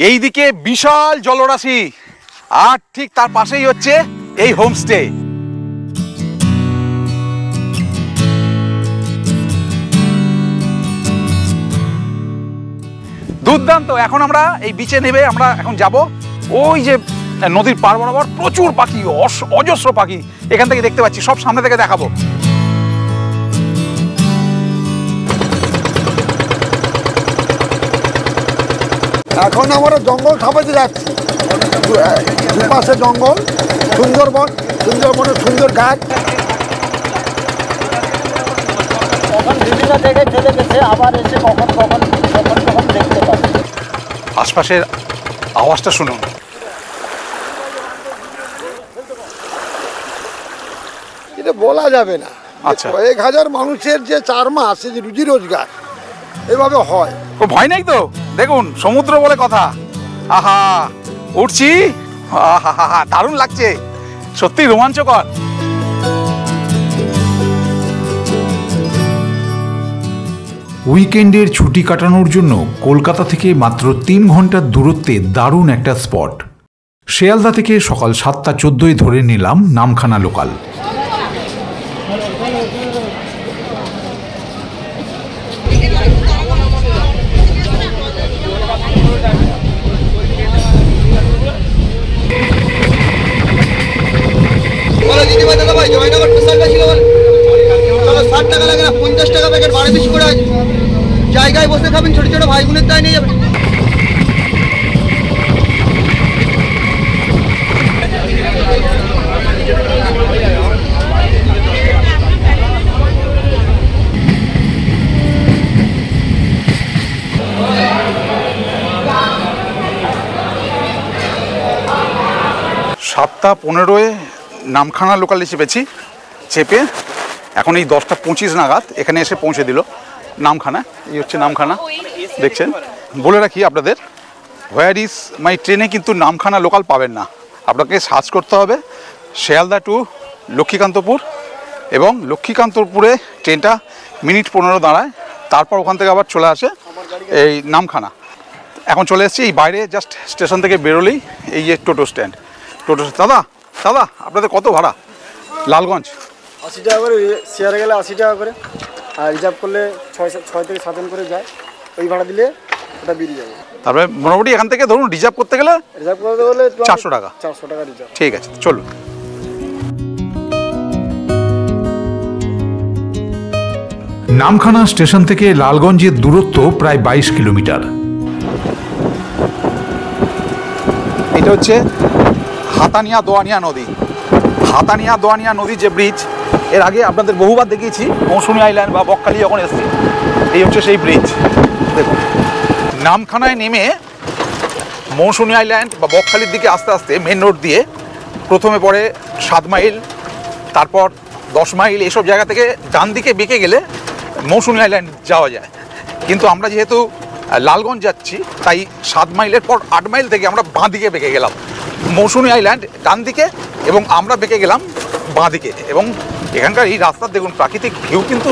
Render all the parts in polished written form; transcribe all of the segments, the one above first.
এইদিকে বিশাল জলরাশি আর ঠিক তার পাশেই হচ্ছে এই হোমস্টে। দুর্দান্ত। এখন আমরা এই বিচে নেমে আমরা এখন যাব ওই যে নদীর পার বরাবর প্রচুর পাখি, অজস্র পাখি এখান থেকে দেখতে পাচ্ছি, সব সামনে থেকে দেখাবো। এখন আমরা জঙ্গল খাপাতে যাচ্ছি, দুপাশে জঙ্গল, সুন্দরবন, সুন্দরবনের সুন্দর গাছ। কখন বিভিন্ন জায়গায় চলে গেছে, আবার এসে কখন কখন কখন কখন দেখতে পাবে। আশপাশের আওয়াজটা শুনুন। এটা বলা যাবে না। আচ্ছা, 1000 মানুষের যে 4 মাস যে রুজি রোজগার এভাবে হয়। ও ভয় নাই তো? দেখুন সমুদ্র বলে কথা। আহা, উঠছি, আহা, দারুণ লাগছে, সত্যি রোমাঞ্চকর। উইকেন্ডের ছুটি কাটানোর জন্য কলকাতা থেকে মাত্র 3 ঘন্টার দূরত্বে দারুণ একটা স্পট। শিয়ালদা থেকে সকাল 7:14 ধরে নিলাম নামখানা লোকাল। জায়গায় বসে খাবেন, ছোট ছোট ভাই বোনের তাই নিয়ে যাবেন। সাতটা 15 নামখানা লোকালে চেপে এখন এই 10:25 নাগাদ এখানে এসে পৌঁছে দিল নামখানা। এই হচ্ছে নামখানা, দেখছেন। বলে রাখি আপনাদের, হোয়ার ইজ মাই ট্রেনে কিন্তু নামখানা লোকাল পাবেন না, আপনাকে সার্চ করতে হবে শিয়ালদা টু লক্ষ্মীকান্তপুর, এবং লক্ষ্মীকান্তপুরে ট্রেনটা মিনিট 15 দাঁড়ায়, তারপর ওখান থেকে আবার চলে আসে এই নামখানা। এখন চলে এসেছি এই বাইরে, জাস্ট স্টেশন থেকে বেরোলেই এই যে টোটো স্ট্যান্ড। দাদা দাদা আপনাদের কত ভাড়া? লালগঞ্জ 80 টাকা করে, শেয়ারে গেলে 80 টাকা করে, আর রিজার্ভ করলে 6 থেকে 7 করে যায়। ওই ভাড়া দিলে ওটা বেরিয়ে যাবে। তারপরে মোটামুটি এখান থেকে ধরুন রিজার্ভ করতে গেলে 400 টাকা। 400 টাকা রিজার্ভ। ঠিক আছে, চলুন। নামখানা স্টেশন থেকে লালগঞ্জের দূরত্ব প্রায় 22 কিলোমিটার। এটা হচ্ছে হাতানিয়া দোয়ানিয়া নদী। হাতানিয়া দোয়ানিয়া নদী যে ব্রিজ, এর আগে আপনাদের বহুবার দেখিয়েছি মৌসুমী আইল্যান্ড বা বকখালি যখন এসেছি। এই হচ্ছে সেই ব্রিজ। দেখুন, নামখানায় নেমে মৌসুমী আইল্যান্ড বা বকখালির দিকে আস্তে আস্তে মেন রোড দিয়ে প্রথমে পড়ে 7 মাইল, তারপর 10 মাইল, এসব জায়গা থেকে ডান দিকে বেঁকে গেলে মৌসুমী আইল্যান্ড যাওয়া যায়। কিন্তু আমরা যেহেতু লালগঞ্জ যাচ্ছি, তাই 7 মাইলের পর 8 মাইল থেকে আমরা বাঁ দিকে বেঁকে গেলাম। মৌসুমী আইল্যান্ড ডান দিকে এবং আমরা বেঁকে গেলাম বাঁ দিকে। এবং এখানকার এই রাস্তার দেখুন প্রাকৃতিক ভিউ কিন্তু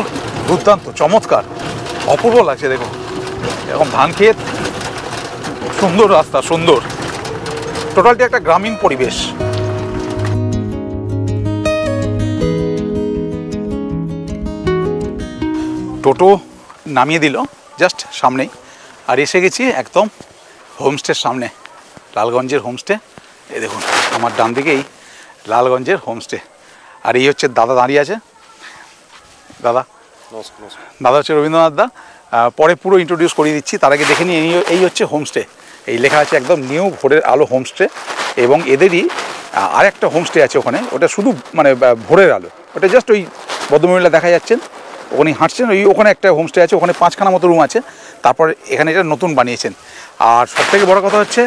দুর্দান্ত, চমৎকার, অপূর্ব লাগছে। দেখুন এরকম ধান ক্ষেত, সুন্দর রাস্তা, সুন্দর, টোটালটি একটা গ্রামীণ পরিবেশ। টোটো নামিয়ে দিল জাস্ট সামনেই, আর এসে গেছি একদম হোমস্টের সামনে, লালগঞ্জের হোমস্টে। এই দেখুন আমার ডান দিকেই লালগঞ্জের হোমস্টে, আর এই হচ্ছে দাদা দাঁড়িয়ে আছে। দাদা দাদা হচ্ছে রবীন্দ্রনাথ দা। পরে পুরো ইন্ট্রোডিউস করিয়ে দিচ্ছি, তার আগে দেখে নিই এই হচ্ছে হোমস্টে। এই লেখা আছে একদম নিউ ভোরের আলো হোমস্টে, এবং এদেরই আর একটা হোমস্টে আছে ওখানে, ওটা শুধু মানে ভোরের আলো, ওটা জাস্ট ওই ভদ্রমহিলা দেখা যাচ্ছেন ওখানে হাঁটছেন, ওখানে একটা হোমস্টে আছে, ওখানে 5খানা মতো রুম আছে। তারপর এখানে এটা নতুন বানিয়েছেন। আর সবথেকে বড় কথা হচ্ছে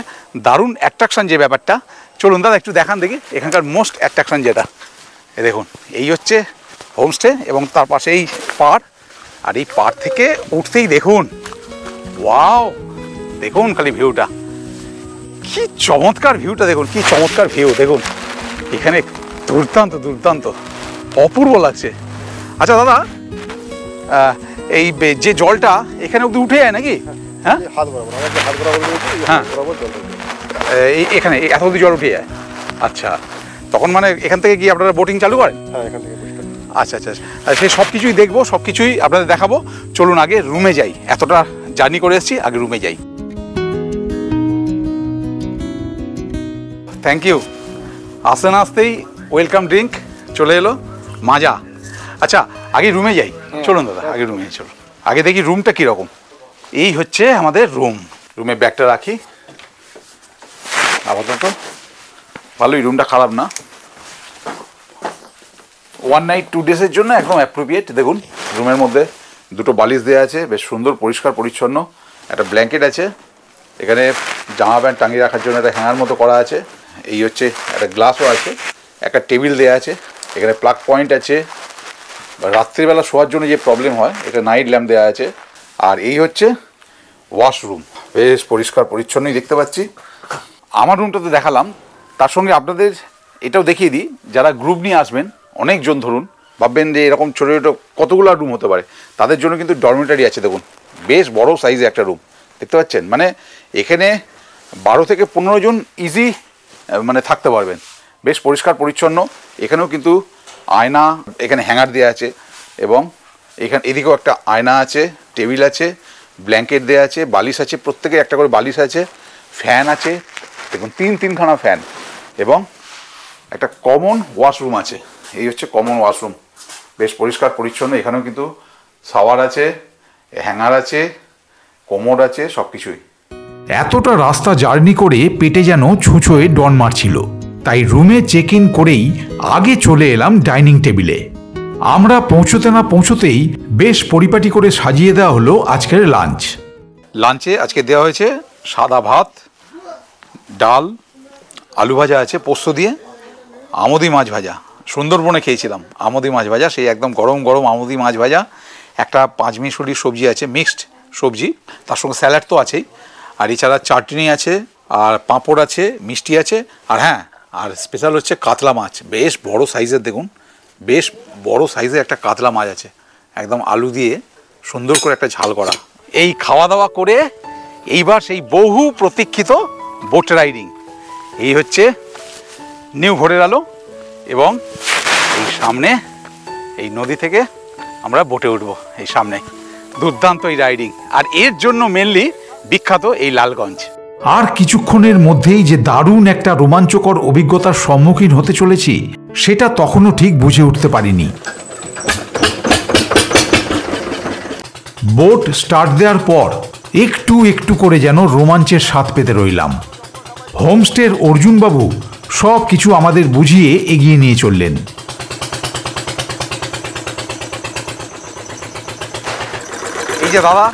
দারুণ অ্যাট্রাকশান যে ব্যাপারটা। চলুন দাদা একটু দেখান দেখি এখানকার মোস্ট অ্যাট্রাকশান যেটা। এই দেখুন এই হচ্ছে হোমস্টে, এবং তার পাশে এই পাড়, আর এই পাড় থেকে উঠতেই দেখুন, ওয়াও, দেখুন খালি ভিউটা, কি চমৎকার ভিউটা, দেখুন কি চমৎকার ভিউ। দেখুন এখানে দুর্দান্ত দুর্দান্ত, অপূর্ব লাগছে। আচ্ছা দাদা, এই যে জলটা এখানে অবধি উঠে যায় নাকি? হ্যাঁ হাত বরাবর, আমার যে হাত বরাবর রয়েছে, এই হ্যাঁ। হাত বরাবর জল রয়েছে। এখানে এত অবধি জল উঠে যায়? আচ্ছা, তখন মানে এখান থেকে কি আপনারা বোটিং চালু করেন? হ্যাঁ, এখান থেকে পরিষ্কার। আচ্ছা আচ্ছা, সেই সব কিছুই দেখবো, সব কিছুই আপনাদের দেখাবো। চলুন আগে রুমে যাই, এতটা জার্নি করে এসেছি, আগে রুমে যাই। Thank you. আসতে না আসতেই ওয়েলকাম ড্রিঙ্ক চলে এলো, মাজা। আচ্ছা, আগে রুমে যাই, চলুন দাদা, আগে রুমে চলুন। আগে দেখি রুমটা কীরকম। এই হচ্ছে আমাদের রুম। রুমে ব্যাগটা রাখি আপাতত। ভালোই, রুমটা খারাপ না। 1 নাইট 2 ডেজের জন্য একদম অ্যাপ্রোপ্রিয়েট। দেখুন রুমের মধ্যে দুটো বালিশ দেওয়া আছে, বেশ সুন্দর পরিষ্কার পরিচ্ছন্ন। একটা ব্ল্যাঙ্কেট আছে, এখানে জামা প্যান্ট টাঙিয়ে রাখার জন্য একটা হ্যাঙ্গার মতো করা আছে। এই হচ্ছে একটা গ্লাসও আছে, একটা টেবিল দেওয়া আছে, এখানে প্লাগ পয়েন্ট আছে। রাত্রিবেলা শোয়ার জন্য যে প্রবলেম হয়, এটা নাইট ল্যাম্প দেওয়া আছে। আর এই হচ্ছে ওয়াশরুম, বেশ পরিষ্কার পরিচ্ছন্নই দেখতে পাচ্ছি। আমার রুমটা তো দেখালাম, তার সঙ্গে আপনাদের এটাও দেখিয়ে দিই। যারা গ্রুপ নিয়ে আসবেন, অনেকজন ধরুন, ভাববেন যে এরকম ছোটো ছোটো কতগুলো রুম হতে পারে, তাদের জন্য কিন্তু ডরমিটারি আছে। দেখুন বেশ বড় সাইজে একটা রুম দেখতে পাচ্ছেন, মানে এখানে 12 থেকে 15 জন ইজি মানে থাকতে পারবেন। বেশ পরিষ্কার পরিচ্ছন্ন। এখানেও কিন্তু আয়না, এখানে হ্যাঙ্গার দেওয়া আছে, এবং এখানে এদিকেও একটা আয়না আছে, টেবিল আছে, ব্ল্যাঙ্কেট দেওয়া আছে, বালিশ আছে, প্রত্যেকে একটা করে বালিশ আছে, ফ্যান আছে। দেখুন 3খানা ফ্যান, এবং একটা কমন ওয়াশরুম আছে। এই হচ্ছে কমন ওয়াশরুম, বেশ পরিষ্কার পরিচ্ছন্ন। এখানেও কিন্তু শাওয়ার আছে, হ্যাঙ্গার আছে, কোমোড আছে, সব কিছুই। এতটা রাস্তা জার্নি করে পেটে যেন ছুঁচোয় ডন মারছিল, তাই রুমে চেক ইন করেই আগে চলে এলাম ডাইনিং টেবিলে। আমরা পৌঁছতে না পৌঁছতেই বেশ পরিপাটি করে সাজিয়ে দেওয়া হলো আজকের লাঞ্চ। লাঞ্চে আজকে দেওয়া হয়েছে সাদা ভাত, ডাল, আলু ভাজা আছে পোস্ত দিয়ে, আমোদি মাছ ভাজা। সুন্দরবনে খেয়েছিলাম আমোদি মাছ ভাজা, সেই একদম গরম গরম আমোদি মাছ ভাজা। একটা 5 মিশরি সবজি আছে, মিক্সড সবজি, তার সঙ্গে স্যালাড তো আছেই। আর এছাড়া চাটনি আছে, আর পাঁপড় আছে, মিষ্টি আছে, আর হ্যাঁ, আর স্পেশাল হচ্ছে কাতলা মাছ। বেশ বড় সাইজের, দেখুন বেশ বড় সাইজের একটা কাতলা মাছ আছে, একদম আলু দিয়ে সুন্দর করে একটা ঝাল করা। এই খাওয়া দাওয়া করে এইবার সেই বহু প্রতীক্ষিত বোট রাইডিং। এই হচ্ছে নিউ ভোরের আলো, এবং এই সামনে এই নদী থেকে আমরা বোটে উঠবো। এই সামনে দুর্দান্ত এই রাইডিং, আর এর জন্য মেনলি বিখ্যাত এই লালগঞ্জ। আর কিছুক্ষণের মধ্যেই যে দারুণ একটা রোমাঞ্চকর অভিজ্ঞতার সম্মুখীন হতে চলেছি, সেটা তখনও ঠিক বুঝে উঠতে পারিনি। বোট স্টার্ট দেওয়ার পর একটু একটু করে যেন রোমাঞ্চের স্বাদ পেতে রইলাম। হোমস্টের অর্জুনবাবু সব কিছু আমাদের বুঝিয়ে এগিয়ে নিয়ে চললেন। এই যে দাদা,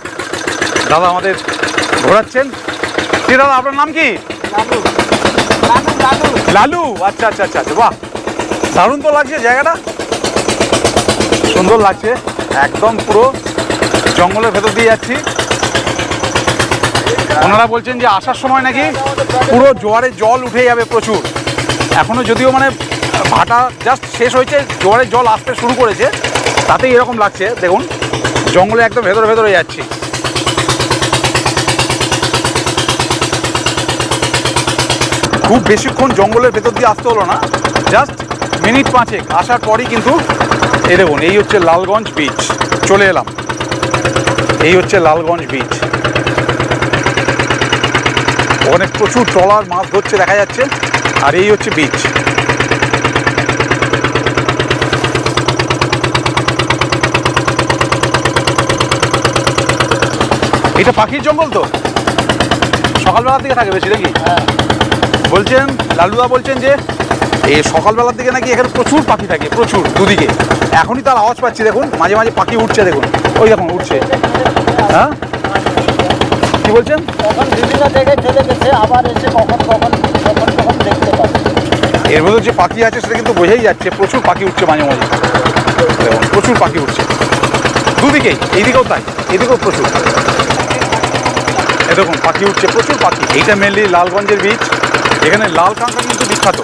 দাদা আমাদের ঘোরাচ্ছেন। কি দাদা, আপনার নাম কি? লালু। আচ্ছা আচ্ছা আচ্ছা, বাহ, দারুণ তো লাগছে জায়গাটা, সুন্দর লাগছে। একদম পুরো জঙ্গলের ভেতর দিয়ে যাচ্ছি। ওনারা বলছেন যে আসার সময় নাকি পুরো জোয়ারে জল উঠে যাবে প্রচুর। এখনও যদিও মানে ভাটা জাস্ট শেষ হয়েছে, জোয়ারের জল আসতে শুরু করেছে, তাতেই এরকম লাগছে। দেখুন জঙ্গলে একদম ভেতরে ভেতরে যাচ্ছি। খুব বেশিক্ষণ জঙ্গলের ভেতর দিয়ে আসতে হলো না, জাস্ট মিনিট 5 আসার পরই কিন্তু এই দেখুন, এই হচ্ছে লালগঞ্জ বিচ। চলে এলাম, এই হচ্ছে লালগঞ্জ বিচ। ওখানে প্রচুর ট্রলার মাছ ধরছে দেখা যাচ্ছে, আর এই হচ্ছে বিচ। এটা পাখির জঙ্গল তো, সকালবেলার দিকে থাকে বেশি নাকি? বলছেন লালুদা, বলছেন যে এই সকালবেলার দিকে নাকি এখানে প্রচুর পাখি থাকে, প্রচুর দুদিকে। এখনই তার আওয়াজ পাচ্ছি, দেখুন মাঝে মাঝে পাখি উঠছে, দেখুন ওই দেখুন উঠছে। হ্যাঁ কি বলছেন? তখন বিভিন্ন জায়গায় চলে গেছে, আবার এসে কখন কখন কখন কখন দেখতে পাবে। এর মধ্যে যে পাখি আছে সেটা কিন্তু বোঝাই যাচ্ছে, প্রচুর পাখি উঠছে মাঝে মাঝে। দেখুন প্রচুর পাখি উঠছে দুদিকেই, এইদিকেও তাই, এদিকেও প্রচুর। এ দেখুন পাখি উঠছে, প্রচুর পাখি। এইটা মেনলি লালগঞ্জের বিচ। এখানে লাল কাঁকড়া কিন্তু বিখ্যাত।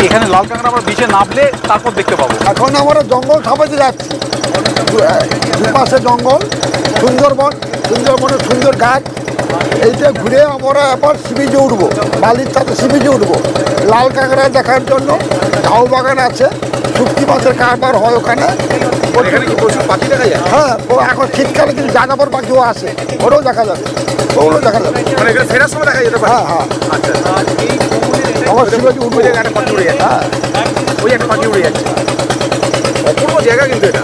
এখানে লাল কাঁকড়া আমরা বিচে নামলে তারপর দেখতে পাবো। এখন আমরা জঙ্গল ছাপাতে যাচ্ছি, দুপাশে জঙ্গল, সুন্দরবন, সুন্দরবনের সুন্দর গাছ, এইটা ঘুরে আমরা আবার সি বিচে উঠবো, বালির সাথে সি বিচে উঠবো। লাল কাঁকড়া দেখার জন্য ঝাউ বাগান আছে, শুটকি মাছের কারবার হয় ওখানে। এখানে কি প্রচুর পাখি দেখা যায়? হ্যাঁ, ও এখন শীতকালে কিন্তু যাযাবর পাখিও আসে, ওরাও দেখা যাবে, ওগুলো দেখা যাবে। মানে এখানে ফেরার সময় দেখা যেতে পারে? হ্যাঁ হ্যাঁ, আচ্ছা, আর এই আমার সি বিচে উঠবো। ওই জায়গায় একটা পাখি উড়ে যাচ্ছে, হ্যাঁ, ওই একটা পাখি উড়ে যাচ্ছে। অপূর্ব জায়গা কিন্তু এটা।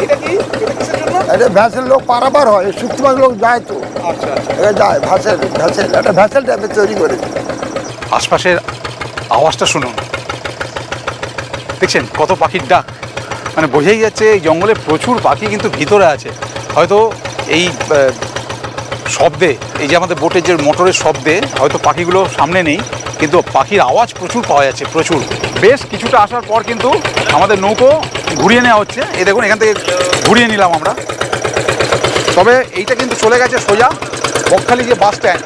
এটা কি? এটা কিসের জন্য? এটা ভ্যাসেল লোক পারাপার হয়, শুটকি মাছ লোক যায় তো, আচ্ছা আচ্ছা। এটা যায় ভ্যাসেল, ভ্যাসেল একটা ভ্যাসেল টাইপের তৈরি করেছে। আশপাশের আওয়াজটা শুনুন, দেখছেন কত পাখির ডাক, মানে বোঝাই যাচ্ছে এই জঙ্গলে প্রচুর পাখি কিন্তু ভিতরে আছে। হয়তো এই শব্দে, এই যে আমাদের বোটের যে মোটরের শব্দে হয়তো পাখিগুলো সামনে নেই, কিন্তু পাখির আওয়াজ প্রচুর পাওয়া যাচ্ছে, প্রচুর। বেশ কিছুটা আসার পর কিন্তু আমাদের নৌকো ঘুরিয়ে নেওয়া হচ্ছে। এই দেখুন এখান থেকে ঘুরিয়ে নিলাম আমরা। তবে এইটা কিন্তু চলে গেছে সোজা বকখালি যে বাস স্ট্যান্ড,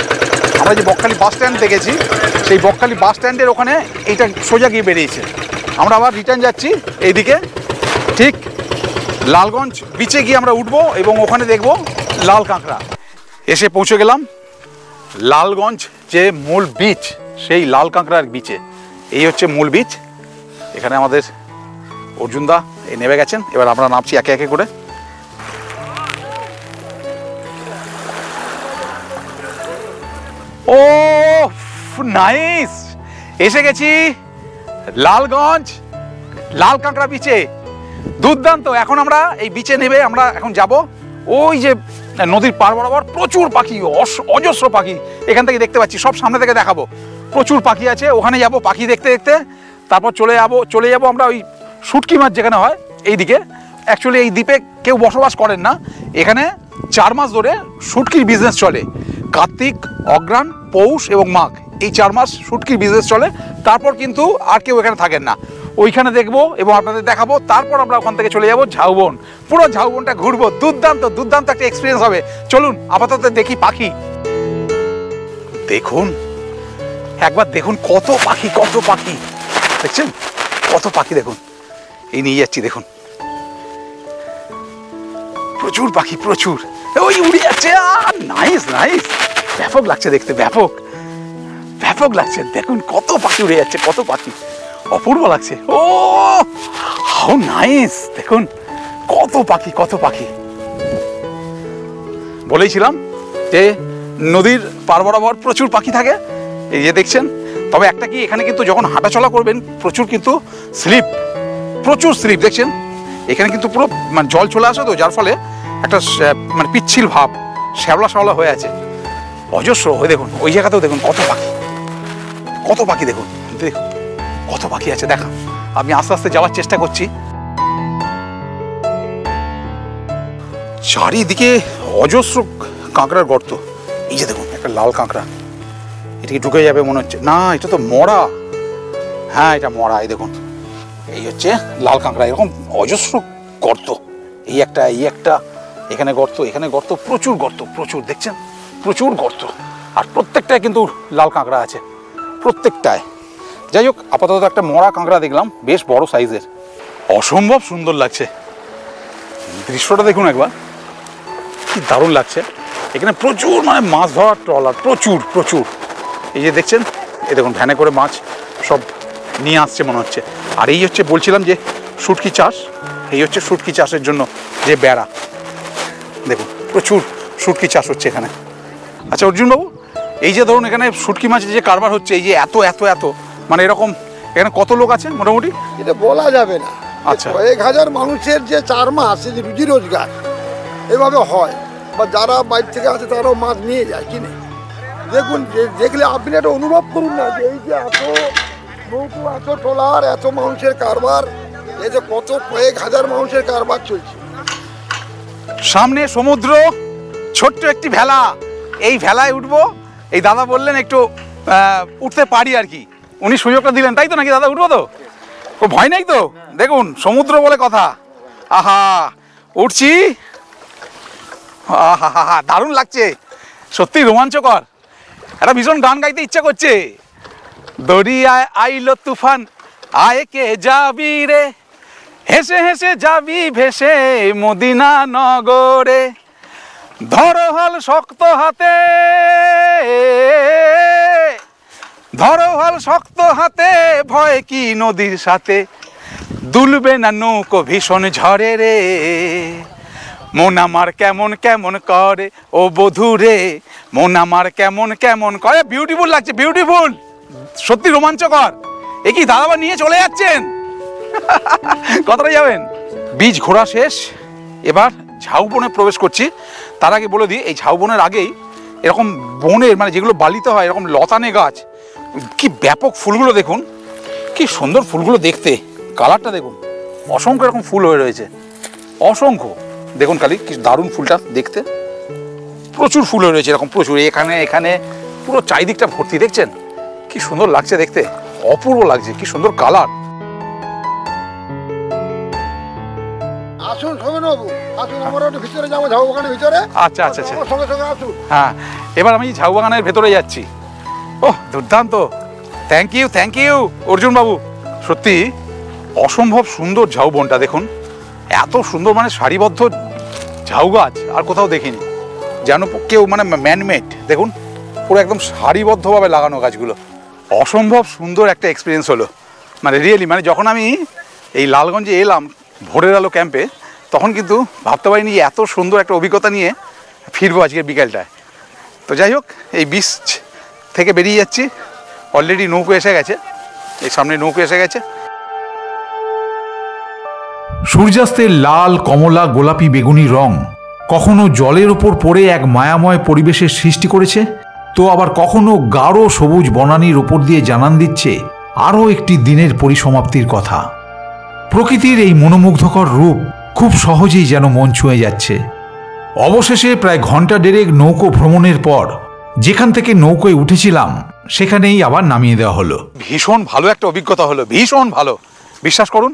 আমরা যে বকখালি বাস স্ট্যান্ড দেখেছি, সেই বকখালি বাস স্ট্যান্ডের ওখানে এইটা সোজা গিয়ে বেরিয়েছে। আমরা আবার রিটার্ন যাচ্ছি এইদিকে, ঠিক লালগঞ্জ বিচে গিয়ে আমরা উঠবো এবং ওখানে দেখবো লাল কাঁকড়া। এসে পৌঁছে গেলাম লালগঞ্জ যে মূল বিচ, সেই লাল কাঁকড়ার বিচে। এই হচ্ছে মূল বিচ। এখানে আমাদের অর্জুনদা এই নেমে গেছেন, এবার আমরা নামছি একে একে করে। ও নাইস, এসে গেছি লালগঞ্জ লাল কাঁকড়া বিচে। দুর্দান্ত। এখন আমরা এই বিচে নেবে আমরা এখন যাব ওই যে নদীর পার বরাবর। প্রচুর পাখি, অজস্র পাখি এখান থেকে দেখতে পাচ্ছি, সব সামনে থেকে দেখাবো। প্রচুর পাখি আছে, ওখানে যাব পাখি দেখতে দেখতে। তারপর চলে যাব আমরা ওই শুটকি মাছ যেখানে হয় এইদিকে। অ্যাকচুয়ালি এই দ্বীপে কেউ বসবাস করেন না, এখানে 4 মাস ধরে শুটকির বিজনেস চলে। কার্তিক, অগ্রহায়ণ, পৌষ এবং মাঘ, এই 4 মাস শুটকির বিজনেস চলে। তারপর কিন্তু আর কেউ এখানে থাকেন না। ওইখানে দেখবো এবং আপনাদের দেখাবো। তারপর আমরা ওখান থেকে চলে যাবো ঝাউবন, পুরো ঝাউবনটা ঘুরবো। দুর্দান্ত দুর্দান্ত একটা এক্সপিরিয়েন্স হবে। চলুন আপাতত দেখি পাখি। দেখুন একবার দেখুন কত পাখি, কত পাখি দেখছেন, কত পাখি দেখুন। এই নিয়ে যাচ্ছি, দেখুন প্রচুর পাখি, প্রচুর। ওই উড়ে যাচ্ছে, নাইস নাইস, ব্যাপক লাগছে দেখতে, ব্যাপক ব্যাপক লাগছে। দেখুন কত পাখি উড়ে যাচ্ছে, কত পাখি, অপূর্ব লাগছে। ও হাউ নাইস, দেখুন কত পাখি, কত পাখি। বলেইছিলাম যে নদীর পার বরাবর প্রচুর পাখি থাকে, এই যে দেখছেন। তবে একটা কি, এখানে কিন্তু যখন হাঁটাচলা করবেন প্রচুর কিন্তু স্লিপ, প্রচুর স্লিপ। দেখছেন এখানে কিন্তু পুরো মানে জল চলে আসে তো, যার ফলে একটা মানে পিচ্ছিল ভাব, শ্যাওলা শ্যাওলা হয়ে আছে, অজস্র। ওই দেখুন ওই জায়গাতেও দেখুন কত পাখি, কত পাখি দেখুন, দেখুন কত পাখি আছে। দেখা, আমি আস্তে আস্তে যাওয়ার চেষ্টা করছি। চারিদিকে অজস্র কাঁকড়ার গর্ত। এই যে দেখুন একটা লাল কাঁকড়া, এটাকে ঢুকে যাবে মনে হচ্ছে। না, এটা তো মরা। হ্যাঁ এটা মরা। এই দেখুন এই হচ্ছে লাল কাঁকড়া। এরকম অজস্র গর্ত, এই একটা, এই একটা, এখানে গর্ত, এখানে গর্ত, প্রচুর গর্ত, প্রচুর। দেখছেন প্রচুর গর্ত, আর প্রত্যেকটায় কিন্তু লাল কাঁকড়া আছে, প্রত্যেকটায়। যাই হোক, আপাতত একটা মরা কাঁকড়া দেখলাম, বেশ বড় সাইজের, অসম্ভব সুন্দর লাগছে। দৃশ্যটা দেখুন একবার, কি দারুণ লাগছে। এখানে প্রচুর মানে মাছ ধরার ট্রলার, প্রচুর প্রচুর। এই যে দেখছেন, এই দেখুন ভ্যানে করে মাছ সব নিয়ে আসছে মনে হচ্ছে। আর এই হচ্ছে বলছিলাম যে শুটকি চাষ, এই হচ্ছে শুটকি চাষের জন্য যে বেড়া। দেখুন প্রচুর শুটকি চাষ হচ্ছে এখানে। আচ্ছা অর্জুনবাবু, এই যে ধরুন এখানে শুটকি মাছের যে কারবার হচ্ছে, এই যে এত এত এত, মানে এরকম এখানে কত লোক আছে মোটামুটি? এটা বলা যাবে না। আচ্ছা। 1000 মানুষের যে 4 মাস যে রুজি রোজগার এভাবে হয়, বা যারা বাইরে থেকে আসে তারাও মাছ নিয়ে যায় কিনে। দেখুন, দেখলে আপনি একটা অনুভব করুন না যে এই যে এত নৌকো, এত ট্রলার, এত মানুষের কারবার, এই যে কত কয়েক হাজার মানুষের কারবার চলছে। সামনে সমুদ্র, ছোট্ট একটি ভেলা, এই ভেলায় উঠবো। এই দাদা বললেন একটু উঠতে পারি আর কি, উনি সুযোগটা দিলেন, তাই তো নাকি দাদা? উঠবো তো, ও ভয় নেই তো? দেখুন সমুদ্র বলে কথা। আহা, উঠছি। আহা হা হা, দারুণ লাগছে, সত্যি রোমাঞ্চকর। একটা ভীষণ গান গাইতে ইচ্ছা করছে। দরিয়ায় আইলো তুফান, আয় কে যাবি রে, হেসে হেসে যাবি ভেসে মদিনা নগরে, ধরো হাল শক্ত হাতে, ধরো হাল শক্ত হাতে, ভয় কি নদীর সাথে, দুলবে না নৌকো ভীষণ ঝড়ে রে, মন আমার কেমন কেমন করে ও বধূ রে, মন আমার কেমন কেমন করে। বিউটিফুল লাগছে, বিউটিফুল, সত্যি রোমাঞ্চকর। এ কি দাদা নিয়ে চলে যাচ্ছেন? কতটা যাবেন? বীজ ঘোরা শেষ, এবার ঝাউবনে প্রবেশ করছি। তার আগে বলে দিই, এই ঝাউবনের আগেই এরকম বনের মানে যেগুলো বালিতে হয় এরকম লতানে গাছ, কি ব্যাপক ফুলগুলো দেখুন, কি সুন্দর ফুলগুলো দেখতে, কালারটা দেখুন, অসংখ্য এরকম ফুল হয়ে রয়েছে, অসংখ্য। দেখুন খালি কি দারুণ ফুলটা দেখতে, প্রচুর ফুল হয়ে রয়েছে এরকম, প্রচুর, এখানে এখানে পুরো চারিদিকটা ভর্তি, দেখছেন কি সুন্দর লাগছে দেখতে, অপূর্ব লাগছে, কি সুন্দর কালার। আসুন সৌমেনবাবু, আসুন, আমরা একটু ভিতরে যাবো, ঝাউ বাগানের ভিতরে। আচ্ছা আচ্ছা আচ্ছা, আমার সঙ্গে সঙ্গে আসুন। হ্যাঁ, এবার আমি ঝাউ বাগানের ভেতরে যাচ্ছি। ওহ দুর্দান্ত, থ্যাংক ইউ অর্জুন বাবু, সত্যি অসম্ভব সুন্দর ঝাউবনটা দেখুন, এত সুন্দর মানে সারিবদ্ধ ঝাউ গাছ আর কোথাও দেখিনি, যেন কেউ মানে ম্যানমেড, দেখুন পুরো একদম সারিবদ্ধভাবে লাগানো গাছগুলো, অসম্ভব সুন্দর একটা এক্সপিরিয়েন্স হলো। মানে রিয়েলি, মানে যখন আমি এই লালগঞ্জে এলাম ভোরের আলো ক্যাম্পে, তখন কিন্তু ভাবতে পারিনি যে এত সুন্দর একটা অভিজ্ঞতা নিয়ে ফিরবো আজকের বিকেলটায়। তো যাই হোক, এই বিচ থেকে বেরিয়ে যাচ্ছি, অলরেডি নৌকো এসে গেছে, এই সামনে নৌকো এসে গেছে। সূর্যাস্তের লাল, কমলা, গোলাপি, বেগুনি রং কখনো জলের ওপর পড়ে এক মায়াময় পরিবেশের সৃষ্টি করেছে, তো আবার কখনো গাঢ় সবুজ বনানীর ওপর দিয়ে জানান দিচ্ছে আরও একটি দিনের পরিসমাপ্তির কথা। প্রকৃতির এই মনোমুগ্ধকর রূপ খুব সহজেই যেন মন ছুঁয়ে যাচ্ছে। অবশেষে প্রায় ঘন্টা দেড়েক নৌকো ভ্রমণের পর যেখান থেকে নৌকোয় উঠেছিলাম সেখানেই আবার নামিয়ে দেওয়া হলো। ভীষণ ভালো একটা অভিজ্ঞতা হলো, ভীষণ ভালো, বিশ্বাস করুন।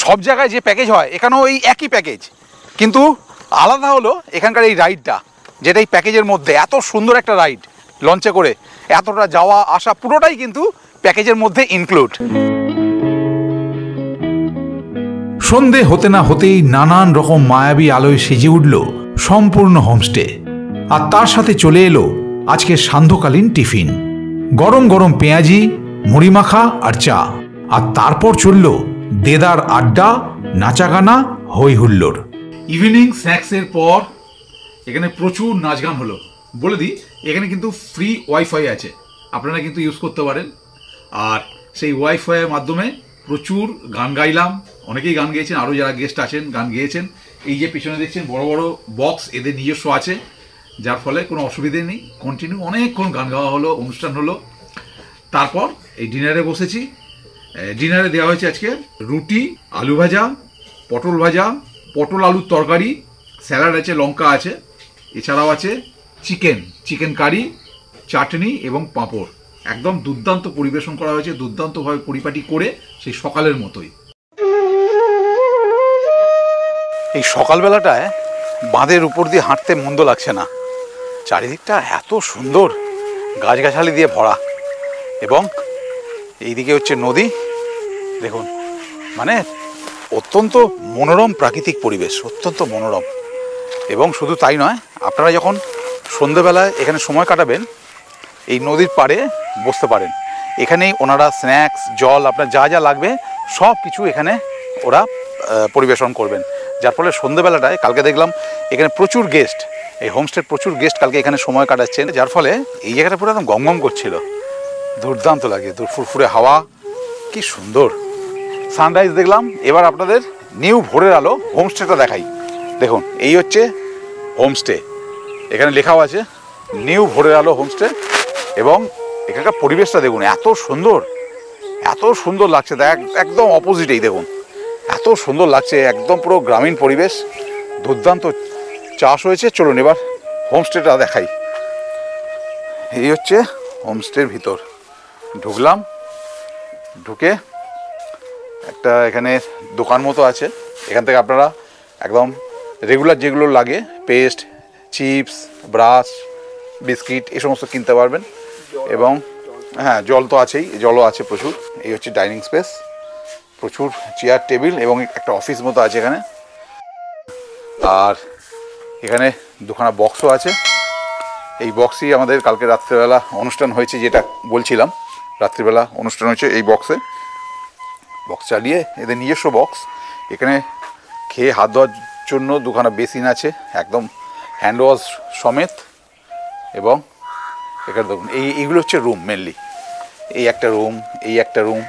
সব জায়গায় যে প্যাকেজ হয় এখানেও এই একই প্যাকেজ, কিন্তু আলাদা হলো এখানকার এই রাইডটা, যেটা এই প্যাকেজের মধ্যে এত সুন্দর একটা রাইড, লঞ্চে করে এতটা যাওয়া আসা পুরোটাই কিন্তু প্যাকেজের মধ্যে ইনক্লুড। সন্ধে হতে না হতেই নানান রকম মায়াবী আলোয় সেজে উঠল সম্পূর্ণ হোমস্টে, আর তার সাথে চলে এলো আজকের সান্ধ্যকালীন টিফিন, গরম গরম পেঁয়াজি, মুড়ি মাখা আর চা, আর তারপর চলল দেদার আড্ডা, নাচাগানা, হই হুল্লোড়। ইভিনিং স্ন্যাক্সের পর এখানে প্রচুর নাচ গান হলো। বলে দিই, এখানে কিন্তু ফ্রি ওয়াইফাই আছে, আপনারা কিন্তু ইউজ করতে পারেন, আর সেই ওয়াইফাইয়ের মাধ্যমে প্রচুর গান গাইলাম, অনেকেই গান গেয়েছেন, আরও যারা গেস্ট আছেন গান গেয়েছেন। এই যে পিছনে দেখছেন বড় বড় বক্স, এদের নিজস্ব আছে, যার ফলে কোনো অসুবিধে নেই, কন্টিনিউ অনেকক্ষণ গান গাওয়া হলো, অনুষ্ঠান হলো। তারপর এই ডিনারে বসেছি। ডিনারে দেওয়া হয়েছে আজকে রুটি, আলু ভাজা, পটল ভাজা, পটল আলুর তরকারি, স্যালাড আছে, লঙ্কা আছে, এছাড়াও আছে চিকেন কারি, চাটনি এবং পাঁপড়। একদম দুর্দান্ত পরিবেশন করা হয়েছে, দুর্দান্তভাবে পরিপাটি করে, সেই সকালের মতোই। এই সকালবেলাটায় বাঁধের উপর দিয়ে হাঁটতে মন্দ লাগছে না, চারিদিকটা এত সুন্দর গাছগাছালি দিয়ে ভরা, এবং এইদিকে হচ্ছে নদী, দেখুন মানে অত্যন্ত মনোরম প্রাকৃতিক পরিবেশ, অত্যন্ত মনোরম। এবং শুধু তাই নয়, আপনারা যখন সন্ধ্যেবেলায় এখানে সময় কাটাবেন, এই নদীর পাড়ে বসতে পারেন, এখানেই ওনারা স্ন্যাক্স, জল, আপনার যা যা লাগবে সব কিছু এখানে ওরা পরিবেশন করবেন, যার ফলে সন্ধ্যেবেলাটায়, কালকে দেখলাম এখানে প্রচুর গেস্ট, এই হোমস্টের প্রচুর গেস্ট কালকে এখানে সময় কাটাচ্ছেন, যার ফলে এই জায়গাটা পুরো একদম গমগম করছিল, দুর্দান্ত লাগে, ফুরফুরে হাওয়া, কি সুন্দর সানরাইজ দেখলাম। এবার আপনাদের নিউ ভোরের আলো হোমস্টেটা দেখাই। দেখুন এই হচ্ছে হোমস্টে, এখানে লেখাও আছে নিউ ভোরের আলো হোমস্টে, এবং এখানকার পরিবেশটা দেখুন এত সুন্দর, এত সুন্দর লাগছে, একদম অপোজিটেই দেখুন, এত সুন্দর লাগছে, একদম পুরো গ্রামীণ পরিবেশ, দুর্দান্ত চাষ হয়েছে। চলুন এবার হোমস্টেটা দেখাই। এই হচ্ছে হোমস্টের ভিতর, ঢুকলাম, ঢুকে একটা এখানে দোকান মতো আছে, এখান থেকে আপনারা একদম রেগুলার যেগুলো লাগে, পেস্ট, চিপস, ব্রাশ, বিস্কিট, এই সমস্ত কিনতে পারবেন। এবং হ্যাঁ, জল তো আছেই, জলও আছে প্রচুর। এই হচ্ছে ডাইনিং স্পেস, প্রচুর চেয়ার টেবিল এবং একটা অফিস মতো আছে এখানে। আর এখানে দুখানা বক্সও আছে। এই বক্সই আমাদের কালকে রাত্রিবেলা অনুষ্ঠান হয়েছে, যেটা বলছিলাম রাত্রিবেলা অনুষ্ঠান হয়েছে এই বক্সে। বক্স চালিয়ে এদের নিজস্ব বক্স। এখানে খেয়ে হাত ধোয়ার জন্য দুখানা বেসিন আছে একদম হ্যান্ড ওয়াশ সমেত। এবং এখানে দেখুন এইগুলো হচ্ছে রুম মেনলি। এই একটা রুম, এই একটা রুম,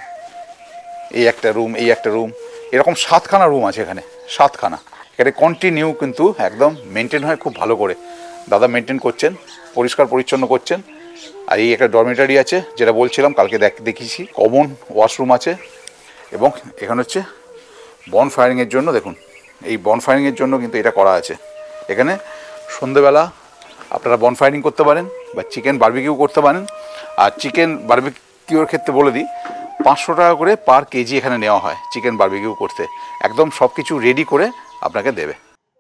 এই একটা রুম, এই একটা রুম, এরকম 7খানা রুম আছে এখানে, 7খানা। এখানে কন্টিনিউ কিন্তু একদম মেনটেন হয় খুব ভালো করে, দাদা মেনটেন করছেন, পরিষ্কার পরিচ্ছন্ন করছেন। আর এই একটা ডরমেটারি আছে যেটা বলছিলাম কালকে দেখিয়েছি, কমন ওয়াশরুম আছে। এবং এখানে হচ্ছে বন ফায়ারিংয়ের জন্য, দেখুন এই বন ফায়ারিংয়ের জন্য কিন্তু এটা করা আছে। এখানে সন্ধেবেলা আপনারা বন ফায়ারিং করতে পারেন বা চিকেন বারবিকিউ করতে পারেন। আর চিকেন বারবিকিউর ক্ষেত্রে বলে দিই 500 টাকা করে পার কেজি এখানে নেওয়া হয় চিকেন বারবিকিউ করতে। একদম সব কিছু রেডি করে আপনাকে দেবে।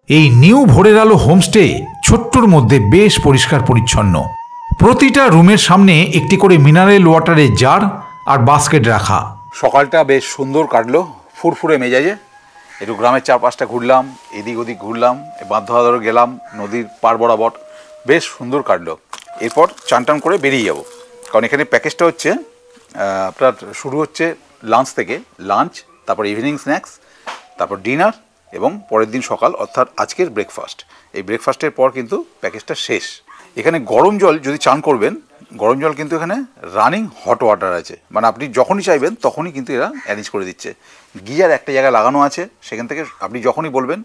এই নিউ ভোরের আলো হোমস্টে ছোট্টর মধ্যে বেশ পরিষ্কার পরিচ্ছন্ন। প্রতিটা রুমের সামনে একটি করে মিনারেল ওয়াটারের জার আর বাস্কেট রাখা। সকালটা বেশ সুন্দর কাটলো, ফুরফুরে মেজাজে। একটু গ্রামের চারপাশটা ঘুরলাম, এদিক ওদিক ঘুরলাম, বাধ্যহাদরে গেলাম নদীর পার বরাবর, বেশ সুন্দর কাটলো। এরপর চান টান করে বেরিয়ে যাব, কারণ এখানে প্যাকেজটা হচ্ছে আপনার শুরু হচ্ছে লাঞ্চ থেকে, লাঞ্চ, তারপর ইভিনিং স্ন্যাক্স, তারপর ডিনার এবং পরের দিন সকাল, অর্থাৎ আজকের ব্রেকফাস্ট। এই ব্রেকফাস্টের পর কিন্তু প্যাকেজটা শেষ। এখানে গরম জল যদি চান করবেন, গরম জল কিন্তু এখানে রানিং হট ওয়াটার আছে, মানে আপনি যখনই চাইবেন তখনই কিন্তু এরা অ্যারেঞ্জ করে দিচ্ছে। গিজার একটা জায়গায় লাগানো আছে, সেখান থেকে আপনি যখনই বলবেন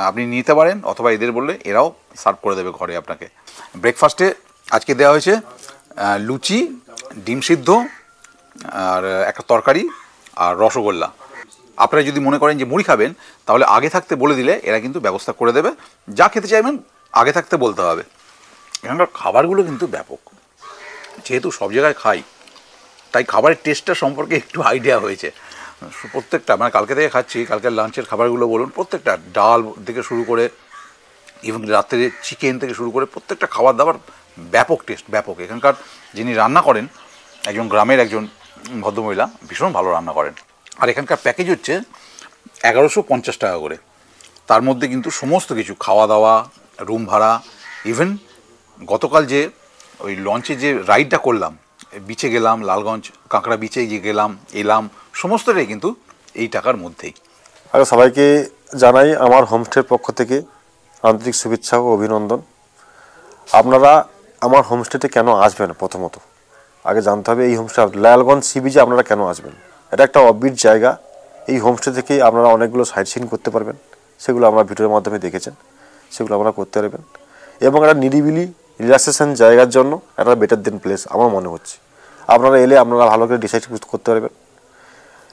আপনি নিতে পারেন, অথবা এদের বললে এরাও সার্ভ করে দেবে ঘরে আপনাকে। ব্রেকফাস্টে আজকে দেওয়া হয়েছে লুচি, ডিম সিদ্ধ, আর একটা তরকারি আর রসগোল্লা। আপনারা যদি মনে করেন যে মুড়ি খাবেন, তাহলে আগে থাকতে বলে দিলে এরা কিন্তু ব্যবস্থা করে দেবে। যা খেতে চাইবেন আগে থাকতে বলতে হবে। এখানকার খাবারগুলো কিন্তু ব্যাপক, যেহেতু সব জায়গায় খাই তাই খাবারের টেস্টটা সম্পর্কে একটু আইডিয়া হয়েছে। প্রত্যেকটা, মানে কালকে থেকে খাচ্ছি, কালকের লাঞ্চের খাবারগুলো বলুন, প্রত্যেকটা ডাল থেকে শুরু করে এবং রাত্রে চিকেন থেকে শুরু করে প্রত্যেকটা খাবার দাবার ব্যাপক টেস্ট, ব্যাপক। এখানকার যিনি রান্না করেন, একজন গ্রামের একজন ভদ্রমহিলা, ভীষণ ভালো রান্না করেন। আর এখানকার প্যাকেজ হচ্ছে 1150 টাকা করে। তার মধ্যে কিন্তু সমস্ত কিছু, খাওয়া দাওয়া, রুম ভাড়া, ইভেন গতকাল যে ওই লঞ্চে যে রাইডটা করলাম, বিচে গেলাম, লালগঞ্জ কাঁকড়া বিচে গেলাম, এলাম, সমস্তটাই কিন্তু এই টাকার মধ্যেই। আগে সবাইকে জানাই আমার হোমস্টের পক্ষ থেকে আন্তরিক শুভেচ্ছা ও অভিনন্দন। আপনারা আমার হোমস্টেতে কেন আসবেন, প্রথমত আগে জানতে হবে এই হোমস্টে লালগঞ্জ সি বিচে আপনারা কেন আসবেন। এটা একটা অফবিট জায়গা। এই হোমস্টে থেকেই আপনারা অনেকগুলো সাইট সিন করতে পারবেন, সেগুলো আমরা ভিডিওর মাধ্যমে দেখেছেন, সেগুলো আপনারা করতে পারবেন। এবং একটা নিরিবিলি রিল্যাক্সেশন জায়গার জন্য একটা বেটার দেন প্লেস আমার মনে হচ্ছে। আপনারা এলে আপনারা ভালো করে ডিসাইড করতে পারবেন।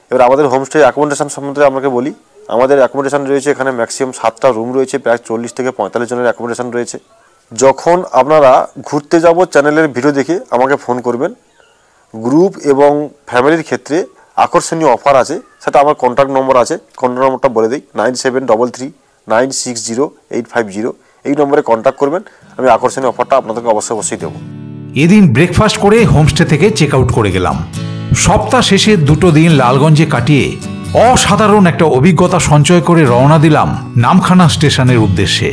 এবার আমাদের হোমস্টে অ্যাকোমোডেশন সম্বন্ধে আপনাকে বলি। আমাদের অ্যাকোমোডেশন রয়েছে এখানে ম্যাক্সিমাম 7টা রুম রয়েছে, প্রায় 40 থেকে 45 জনের অ্যাকোমোডেশন রয়েছে। যখন আপনারা ঘুরতে যাব চ্যানেলের ভিডিও দেখে আমাকে ফোন করবেন। গ্রুপ এবং ফ্যামিলির ক্ষেত্রে আকর্ষণীয় অফার আছে, সেটা আমার কন্ট্যাক্ট নম্বর আছে, কন্ট্যাক্ট নম্বরটা বলে দিই 9733960850। এই নম্বরে কন্ট্যাক্ট করবেন, আমি আকর্ষণীয় অফারটা আপনাদেরকে অবশ্যই দেবো। এদিন ব্রেকফাস্ট করে হোমস্টে থেকে চেক আউট করে গেলাম। সপ্তাহ শেষে 2টো দিন লালগঞ্জে কাটিয়ে অসাধারণ একটা অভিজ্ঞতা সঞ্চয় করে রওনা দিলাম নামখানা স্টেশনের উদ্দেশ্যে।